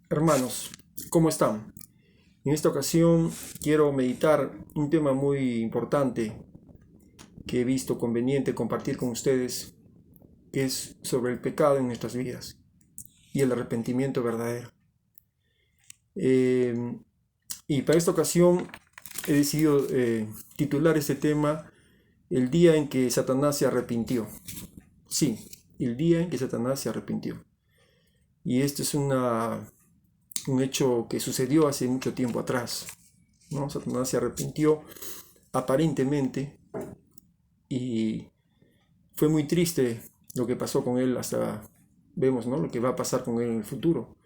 Hermanos, ¿cómo están? En esta ocasión quiero meditar un tema muy importante que he visto conveniente compartir con ustedes, que es sobre el pecado en nuestras vidas y el arrepentimiento verdadero. Eh, y para esta ocasión he decidido titular este tema El día en que Satanás se arrepintió. Sí, el día en que Satanás se arrepintió. Y este es un hecho que sucedió hace mucho tiempo atrás, ¿no? Satanás se arrepintió aparentemente y fue muy triste lo que pasó con él, hasta vemos, ¿no?, lo que va a pasar con él en el futuro.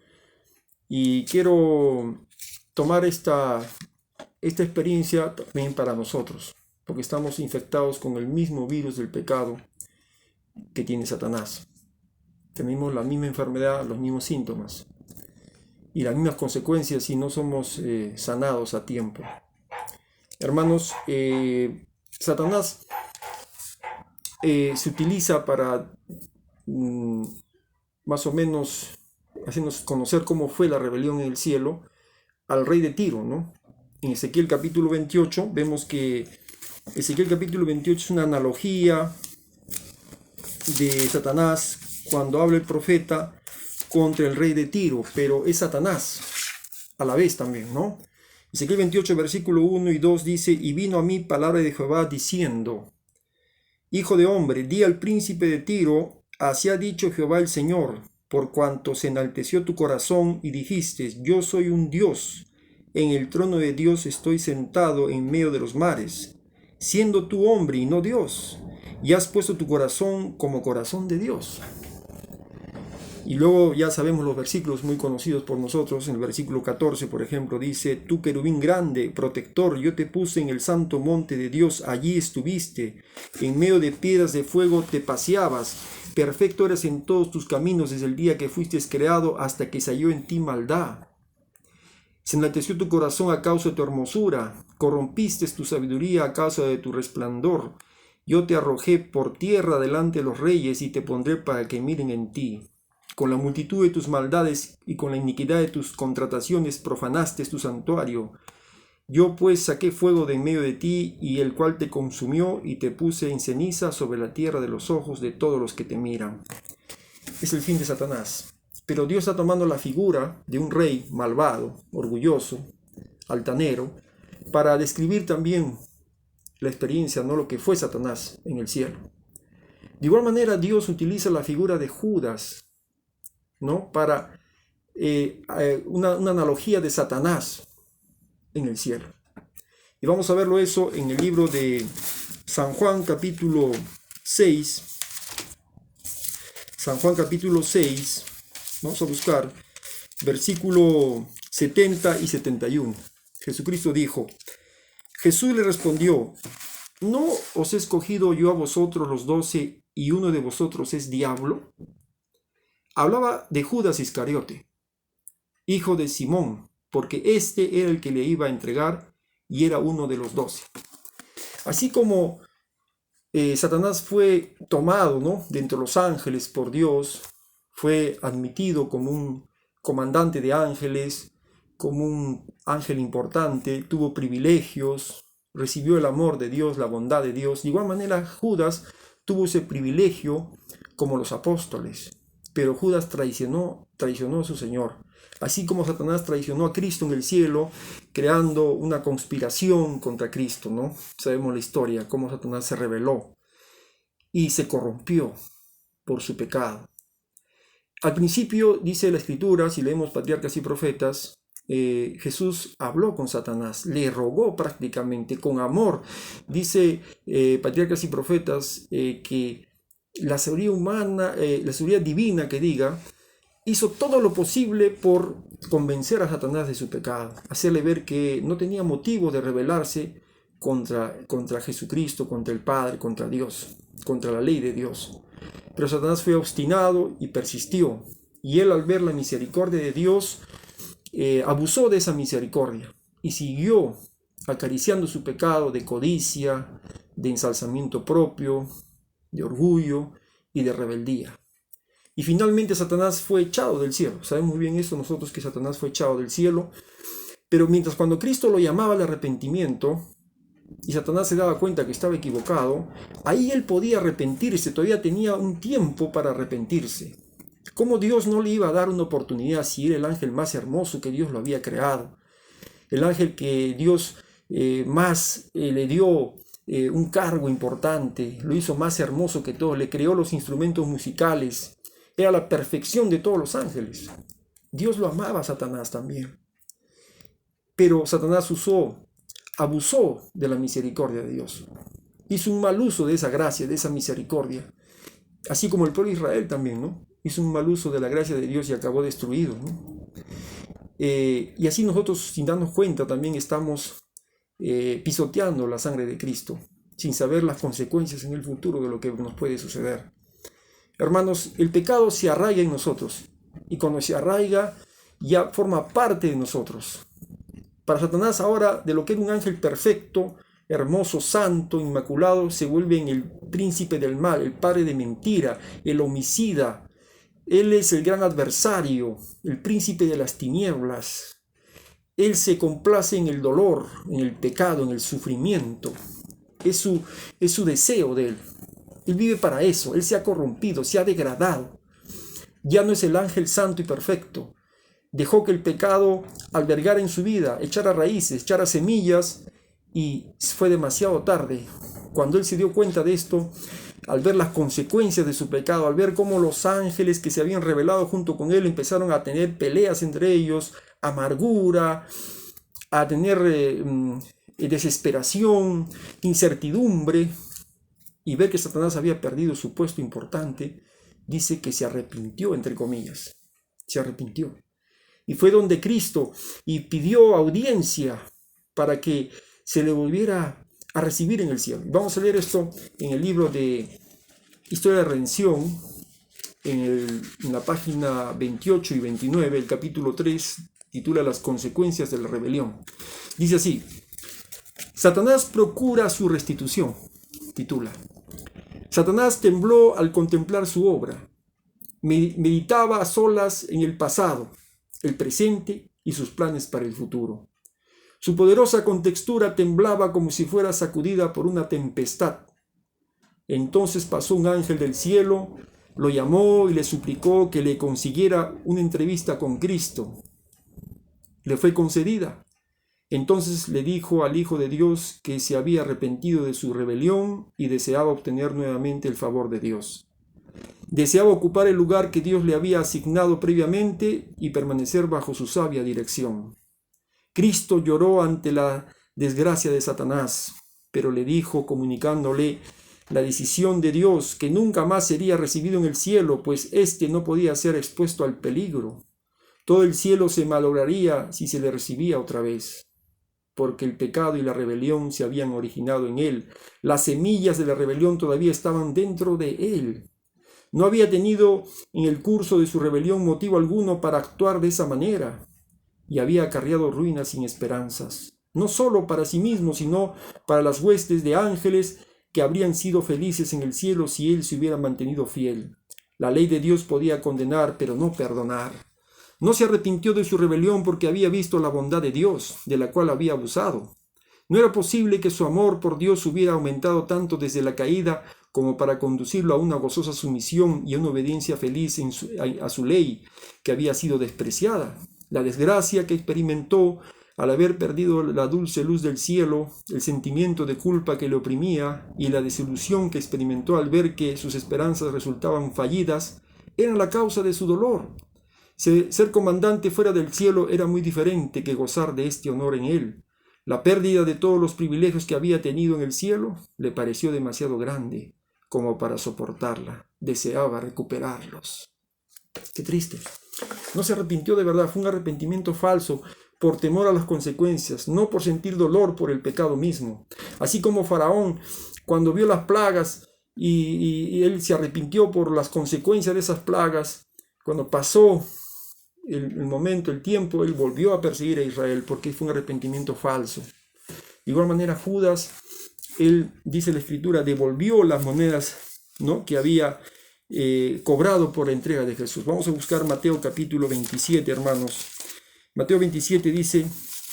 Y quiero tomar esta experiencia también para nosotros, porque estamos infectados con el mismo virus del pecado que tiene Satanás. Tenemos la misma enfermedad, los mismos síntomas y las mismas consecuencias si no somos sanados a tiempo. Hermanos, Satanás se utiliza para más o menos hacernos conocer cómo fue la rebelión en el cielo al rey de Tiro, ¿no? En Ezequiel capítulo 28 vemos que Ezequiel capítulo 28 es una analogía de Satanás cuando habla el profeta contra el rey de Tiro, pero es Satanás a la vez también, ¿no? Ezequiel 28 versículo 1 y 2 dice: y vino a mí palabra de Jehová diciendo: Hijo de hombre, di al príncipe de Tiro, así ha dicho Jehová el Señor, por cuanto se enalteció tu corazón y dijiste: yo soy un Dios, en el trono de Dios estoy sentado en medio de los mares, siendo tú hombre y no Dios, y has puesto tu corazón como corazón de Dios. Y luego ya sabemos los versículos muy conocidos por nosotros. En el versículo 14, por ejemplo, dice: tú querubín grande, protector, yo te puse en el santo monte de Dios, allí estuviste, en medio de piedras de fuego te paseabas, perfecto eres en todos tus caminos desde el día que fuiste creado hasta que se halló en ti maldad. Se enalteció tu corazón a causa de tu hermosura, corrompiste tu sabiduría a causa de tu resplandor. Yo te arrojé por tierra delante de los reyes y te pondré para que miren en ti. Con la multitud de tus maldades y con la iniquidad de tus contrataciones profanaste tu santuario. Yo pues saqué fuego de en medio de ti, y el cual te consumió, y te puse en ceniza sobre la tierra de los ojos de todos los que te miran. Es el fin de Satanás. Pero Dios está tomando la figura de un rey malvado, orgulloso, altanero, para describir también la experiencia, no lo que fue Satanás en el cielo. De igual manera, Dios utiliza la figura de Judas, ¿no?, para una analogía de Satanás en el cielo. Y vamos a verlo eso en el libro de San Juan capítulo 6. San Juan capítulo 6, vamos a buscar versículo 70 y 71. Jesucristo dijo: Jesús le respondió: ¿no os he escogido yo a vosotros los 12 y uno de vosotros es diablo? Hablaba de Judas Iscariote, hijo de Simón, porque este era el que le iba a entregar y era uno de los 12. Así como Satanás fue tomado, ¿no?, de entre los ángeles por Dios, fue admitido como un comandante de ángeles, como un ángel importante, tuvo privilegios, recibió el amor de Dios, la bondad de Dios. De igual manera, Judas tuvo ese privilegio como los apóstoles, pero Judas traicionó a su Señor. Así como Satanás traicionó a Cristo en el cielo, creando una conspiración contra Cristo, ¿no? Sabemos la historia, cómo Satanás se rebeló y se corrompió por su pecado. Al principio, dice la Escritura, si leemos Patriarcas y Profetas, Jesús habló con Satanás, le rogó prácticamente con amor. Dice Patriarcas y Profetas que la sabiduría humana, la sabiduría divina que diga, hizo todo lo posible por convencer a Satanás de su pecado, hacerle ver que no tenía motivo de rebelarse contra Jesucristo, contra el Padre, contra Dios, contra la ley de Dios. Pero Satanás fue obstinado y persistió, y él, al ver la misericordia de Dios, abusó de esa misericordia y siguió acariciando su pecado de codicia, de ensalzamiento propio, de orgullo y de rebeldía. Y finalmente Satanás fue echado del cielo. Sabemos muy bien esto nosotros, que Satanás fue echado del cielo. Pero mientras cuando Cristo lo llamaba al arrepentimiento, y Satanás se daba cuenta que estaba equivocado, ahí él podía arrepentirse, todavía tenía un tiempo para arrepentirse. ¿Cómo Dios no le iba a dar una oportunidad si era el ángel más hermoso que Dios lo había creado? El ángel que Dios le dio un cargo importante, lo hizo más hermoso que todos, le creó los instrumentos musicales, era la perfección de todos los ángeles. Dios lo amaba a Satanás también. Pero Satanás abusó de la misericordia de Dios. Hizo un mal uso de esa gracia, de esa misericordia. Así como el pueblo de Israel también, ¿no? Hizo un mal uso de la gracia de Dios y acabó destruido, ¿no? Y así nosotros, sin darnos cuenta, también estamos pisoteando la sangre de Cristo, sin saber las consecuencias en el futuro de lo que nos puede suceder. Hermanos, el pecado se arraiga en nosotros, y cuando se arraiga, ya forma parte de nosotros. Para Satanás ahora, de lo que era un ángel perfecto, hermoso, santo, inmaculado, se vuelve en el príncipe del mal, el padre de mentira, el homicida. Él es el gran adversario, el príncipe de las tinieblas. Él se complace en el dolor, en el pecado, en el sufrimiento. Es su deseo de él. Él vive para eso. Él se ha corrompido, se ha degradado. Ya no es el ángel santo y perfecto. Dejó que el pecado albergara en su vida, echara raíces, echara semillas, y fue demasiado tarde. Cuando él se dio cuenta de esto, al ver las consecuencias de su pecado, al ver cómo los ángeles que se habían rebelado junto con él empezaron a tener peleas entre ellos, amargura, a tener desesperación, incertidumbre, y ver que Satanás había perdido su puesto importante, dice que se arrepintió, entre comillas, se arrepintió. Y fue donde Cristo y pidió audiencia para que se le volviera a recibir en el cielo. Vamos a leer esto en el libro de Historia de Redención, en la página 28 y 29, el capítulo 3, titula Las consecuencias de la rebelión. Dice así: Satanás procura su restitución, titula. Satanás tembló al contemplar su obra. Meditaba a solas en el pasado, el presente y sus planes para el futuro. Su poderosa contextura temblaba como si fuera sacudida por una tempestad. Entonces pasó un ángel del cielo, lo llamó y le suplicó que le consiguiera una entrevista con Cristo. Le fue concedida. Entonces le dijo al Hijo de Dios que se había arrepentido de su rebelión y deseaba obtener nuevamente el favor de Dios. Deseaba ocupar el lugar que Dios le había asignado previamente y permanecer bajo su sabia dirección. Cristo lloró ante la desgracia de Satanás, pero le dijo, comunicándole la decisión de Dios, que nunca más sería recibido en el cielo, pues éste no podía ser expuesto al peligro. Todo el cielo se malograría si se le recibía otra vez, porque el pecado y la rebelión se habían originado en él. Las semillas de la rebelión todavía estaban dentro de él. No había tenido en el curso de su rebelión motivo alguno para actuar de esa manera, y había acarreado ruinas sin esperanzas, no solo para sí mismo, sino para las huestes de ángeles que habrían sido felices en el cielo si él se hubiera mantenido fiel. La ley de Dios podía condenar, pero no perdonar. No se arrepintió de su rebelión porque había visto la bondad de Dios, de la cual había abusado. No era posible que su amor por Dios hubiera aumentado tanto desde la caída como para conducirlo a una gozosa sumisión y a una obediencia feliz a su ley, que había sido despreciada. La desgracia que experimentó al haber perdido la dulce luz del cielo, el sentimiento de culpa que le oprimía y la desilusión que experimentó al ver que sus esperanzas resultaban fallidas, eran la causa de su dolor. Ser comandante fuera del cielo era muy diferente que gozar de este honor en él. La pérdida de todos los privilegios que había tenido en el cielo le pareció demasiado grande como para soportarla. Deseaba recuperarlos. Qué triste. No se arrepintió de verdad, fue un arrepentimiento falso por temor a las consecuencias, no por sentir dolor por el pecado mismo. Así como Faraón, cuando vio las plagas y él se arrepintió por las consecuencias de esas plagas, cuando pasó el momento, el tiempo, él volvió a perseguir a Israel porque fue un arrepentimiento falso. De igual manera Judas, él, dice la Escritura, devolvió las monedas, ¿no?, que había cobrado por la entrega de Jesús. Vamos a buscar Mateo capítulo 27, hermanos. Mateo 27 dice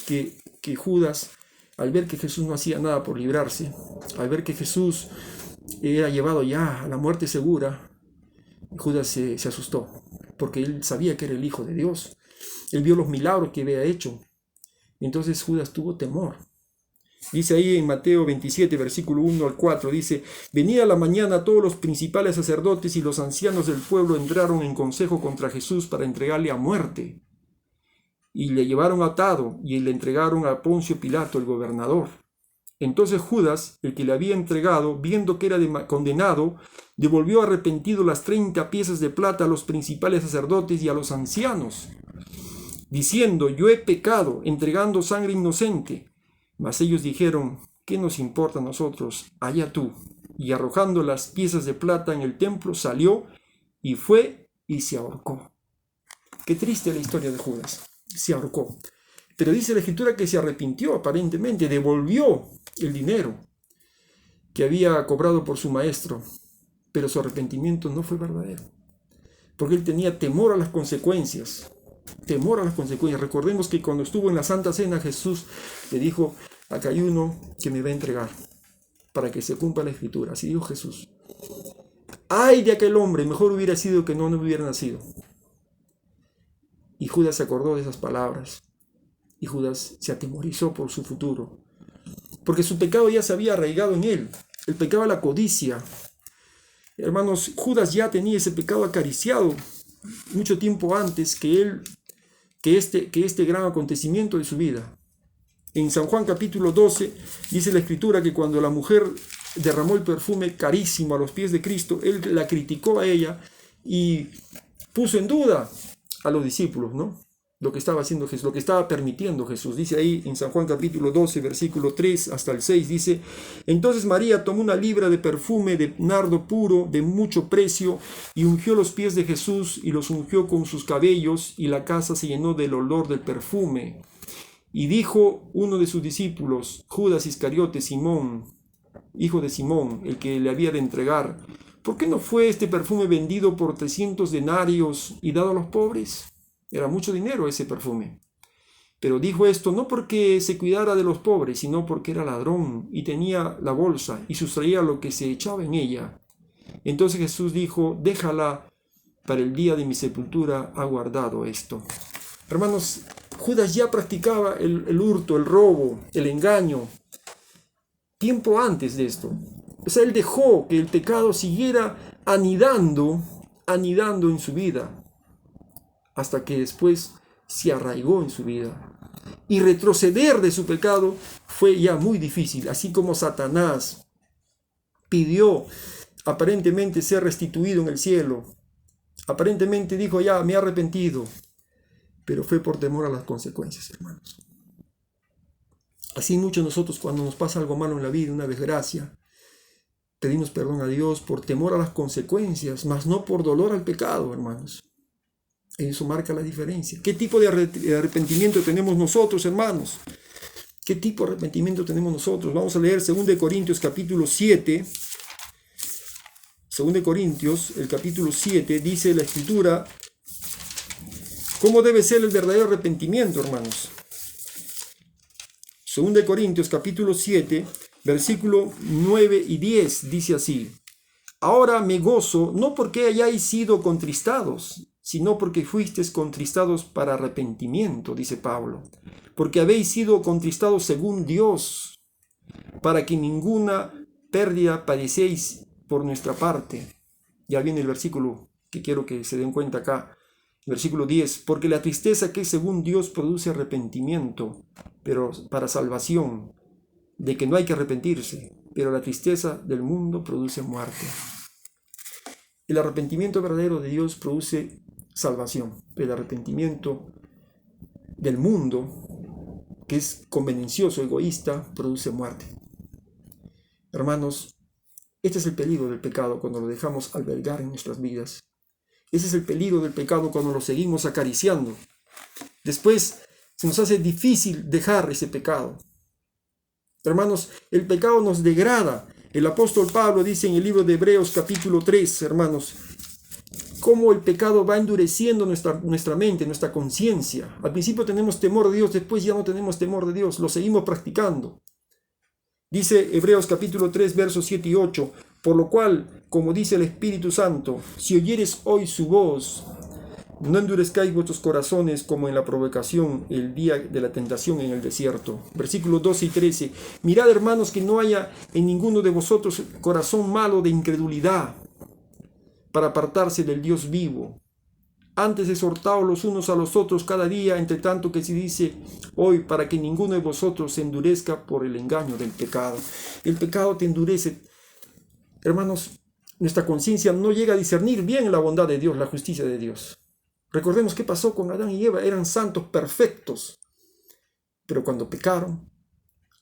que Judas, al ver que Jesús no hacía nada por librarse, al ver que Jesús era llevado ya a la muerte segura, Judas se asustó, porque él sabía que era el Hijo de Dios. Él vio los milagros que había hecho. Entonces Judas tuvo temor. Dice ahí en Mateo 27, versículo 1 al 4, dice: venida la mañana, todos los principales sacerdotes y los ancianos del pueblo entraron en consejo contra Jesús para entregarle a muerte. Y le llevaron atado y le entregaron a Poncio Pilato, el gobernador. Entonces Judas, el que le había entregado, viendo que era condenado, devolvió arrepentido las 30 piezas de plata a los principales sacerdotes y a los ancianos, diciendo: yo he pecado, entregando sangre inocente. Mas ellos dijeron: ¿qué nos importa a nosotros? Allá tú. Y arrojando las piezas de plata en el templo, salió y fue y se ahorcó. Qué triste la historia de Judas. Se ahorcó. Pero dice la Escritura que se arrepintió, aparentemente, devolvió el dinero que había cobrado por su maestro. Pero su arrepentimiento no fue verdadero, porque él tenía temor a las consecuencias. Temor a las consecuencias. Recordemos que cuando estuvo en la Santa Cena, Jesús le dijo: acá hay uno que me va a entregar para que se cumpla la Escritura. Así dijo Jesús. Ay de aquel hombre, mejor hubiera sido que no hubiera nacido. Y Judas se acordó de esas palabras. Y Judas se atemorizó por su futuro, porque su pecado ya se había arraigado en él. El pecado de la codicia. Hermanos, Judas ya tenía ese pecado acariciado mucho tiempo antes que este gran acontecimiento de su vida. En San Juan capítulo 12 dice la Escritura que cuando la mujer derramó el perfume carísimo a los pies de Cristo, él la criticó a ella y puso en duda a los discípulos, ¿no? Lo que estaba haciendo Jesús, lo que estaba permitiendo Jesús. Dice ahí en San Juan capítulo 12, versículo 3 hasta el 6, dice: entonces María tomó una libra de perfume de nardo puro de mucho precio y ungió los pies de Jesús y los ungió con sus cabellos, y la casa se llenó del olor del perfume. Y dijo uno de sus discípulos, Judas Iscariote, Simón, hijo de Simón, el que le había de entregar: ¿por qué no fue este perfume vendido por 300 denarios y dado a los pobres? Era mucho dinero ese perfume. Pero dijo esto no porque se cuidara de los pobres, sino porque era ladrón y tenía la bolsa y sustraía lo que se echaba en ella. Entonces Jesús dijo: déjala, para el día de mi sepultura ha guardado esto. Hermanos, Judas ya practicaba el hurto, el robo, el engaño, tiempo antes de esto. O sea, él dejó que el pecado siguiera anidando en su vida, hasta que después se arraigó en su vida. Y retroceder de su pecado fue ya muy difícil, así como Satanás pidió aparentemente ser restituido en el cielo. Aparentemente dijo: ya me he arrepentido, pero fue por temor a las consecuencias, hermanos. Así muchos de nosotros, cuando nos pasa algo malo en la vida, una desgracia, pedimos perdón a Dios por temor a las consecuencias, mas no por dolor al pecado, hermanos. Eso marca la diferencia. ¿Qué tipo de arrepentimiento tenemos nosotros, hermanos? ¿Qué tipo de arrepentimiento tenemos nosotros? Vamos a leer 2 Corintios capítulo 7. 2 Corintios, el capítulo 7, dice la Escritura cómo debe ser el verdadero arrepentimiento, hermanos. 2 Corintios capítulo 7, versículo 9 y 10, dice así: ahora me gozo, no porque hayáis sido contristados, sino porque fuisteis contristados para arrepentimiento, dice Pablo, porque habéis sido contristados según Dios, para que ninguna pérdida padecéis por nuestra parte. Ya viene el versículo que quiero que se den cuenta acá, versículo 10, porque la tristeza que es según Dios produce arrepentimiento, pero para salvación, de que no hay que arrepentirse, pero la tristeza del mundo produce muerte. El arrepentimiento verdadero de Dios produce salvación. El arrepentimiento del mundo, que es convenencioso, egoísta, produce muerte. Hermanos, este es el peligro del pecado cuando lo dejamos albergar en nuestras vidas. Ese es el peligro del pecado cuando lo seguimos acariciando. Después se nos hace difícil dejar ese pecado. Hermanos, el pecado nos degrada. El apóstol Pablo dice en el libro de Hebreos capítulo 3, hermanos, cómo el pecado va endureciendo nuestra mente, nuestra conciencia. Al principio tenemos temor de Dios, después ya no tenemos temor de Dios, lo seguimos practicando. Dice Hebreos capítulo 3, versos 7 y 8, por lo cual, como dice el Espíritu Santo, si oyeres hoy su voz, no endurezcáis vuestros corazones como en la provocación el día de la tentación en el desierto. Versículos 12 y 13. Mirad, hermanos, que no haya en ninguno de vosotros corazón malo de incredulidad para apartarse del Dios vivo. Antes exhortaos los unos a los otros cada día, entre tanto que se dice hoy, para que ninguno de vosotros se endurezca por el engaño del pecado. El pecado te endurece. Hermanos, nuestra conciencia no llega a discernir bien la bondad de Dios, la justicia de Dios. Recordemos qué pasó con Adán y Eva. Eran santos perfectos, pero cuando pecaron,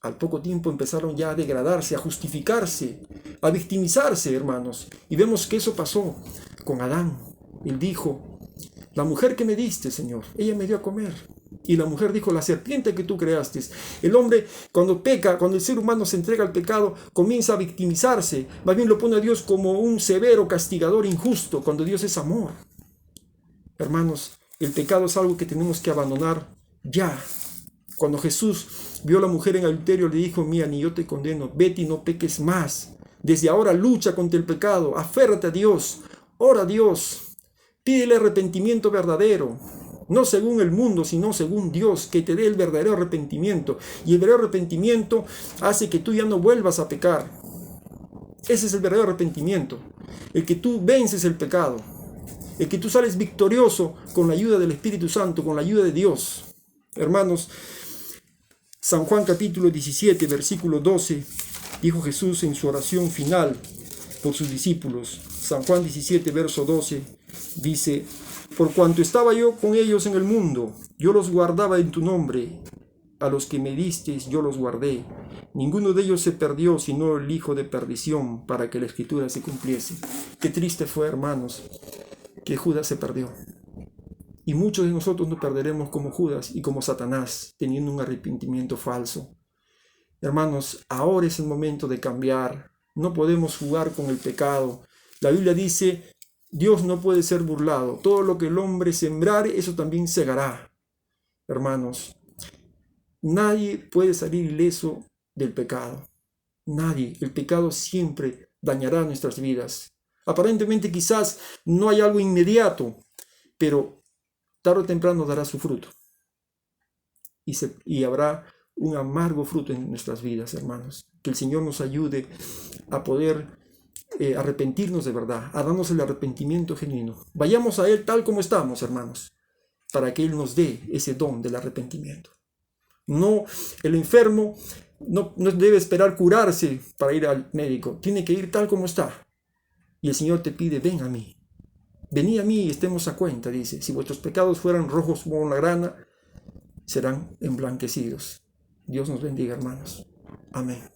al poco tiempo empezaron ya a degradarse, a justificarse, a victimizarse, hermanos. Y vemos que eso pasó con Adán. Él dijo: la mujer que me diste, Señor, ella me dio a comer. Y la mujer dijo: la serpiente que tú creaste. El hombre, cuando peca, cuando el ser humano se entrega al pecado, comienza a victimizarse. Más bien lo pone a Dios como un severo castigador injusto, cuando Dios es amor. Hermanos, el pecado es algo que tenemos que abandonar ya. Cuando Jesús vio a la mujer en adulterio, le dijo: mira, ni yo te condeno, vete y no peques más. Desde ahora lucha contra el pecado, aférrate a Dios, ora a Dios, pídele arrepentimiento verdadero, no según el mundo, sino según Dios, que te dé el verdadero arrepentimiento. Y el verdadero arrepentimiento hace que tú ya no vuelvas a pecar. Ese es el verdadero arrepentimiento, el que tú vences el pecado, el que tú sales victorioso con la ayuda del Espíritu Santo, con la ayuda de Dios. Hermanos, San Juan capítulo 17, versículo 12, dijo Jesús en su oración final por sus discípulos. San Juan 17, verso 12, dice: por cuanto estaba yo con ellos en el mundo, yo los guardaba en tu nombre. A los que me disteis yo los guardé. Ninguno de ellos se perdió, sino el hijo de perdición, para que la escritura se cumpliese. Qué triste fue, hermanos, que Judas se perdió. Y muchos de nosotros nos perderemos como Judas y como Satanás, teniendo un arrepentimiento falso. Hermanos, ahora es el momento de cambiar. No podemos jugar con el pecado. La Biblia dice: Dios no puede ser burlado. Todo lo que el hombre sembrare, eso también segará. Hermanos, nadie puede salir ileso del pecado. Nadie. El pecado siempre dañará nuestras vidas. Aparentemente quizás no hay algo inmediato, pero tarde o temprano dará su fruto. Y habrá un amargo fruto en nuestras vidas, hermanos. Que el Señor nos ayude a poder arrepentirnos de verdad, a darnos el arrepentimiento genuino. Vayamos a Él tal como estamos, hermanos, para que Él nos dé ese don del arrepentimiento. No, el enfermo no debe esperar curarse para ir al médico. Tiene que ir tal como está. Y el Señor te pide: ven a mí. Venid a mí y estemos a cuenta, dice. Si vuestros pecados fueran rojos como la grana, serán emblanquecidos. Dios nos bendiga, hermanos. Amén.